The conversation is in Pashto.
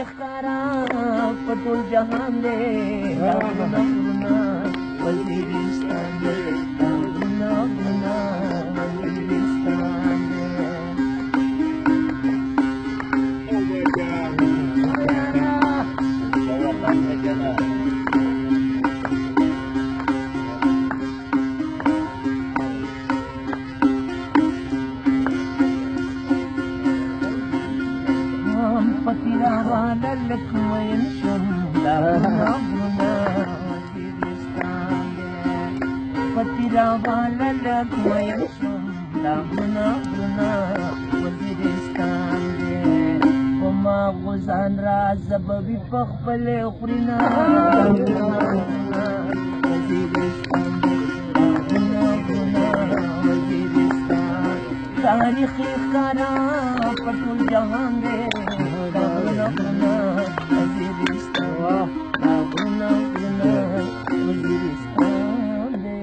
ښکارا په ټول جهان دی دا غرونه غرونه وزیریستان دی دا غرونه غرونه وزیریستان دی فکر والا لکمین شم دا غرونه غرونه وزیریستان دی فکر والا لکمین شم دا غرونه غرونه وزیریستان دی وما غزان را زببی په خپل غرونه وزیریستان دی دا غرونه غرونه وزیریستان تاریخ ښکارا په ټول جهان دی غرونه غرونه وزیریستان دا غرونه غرونه وزیریستان دی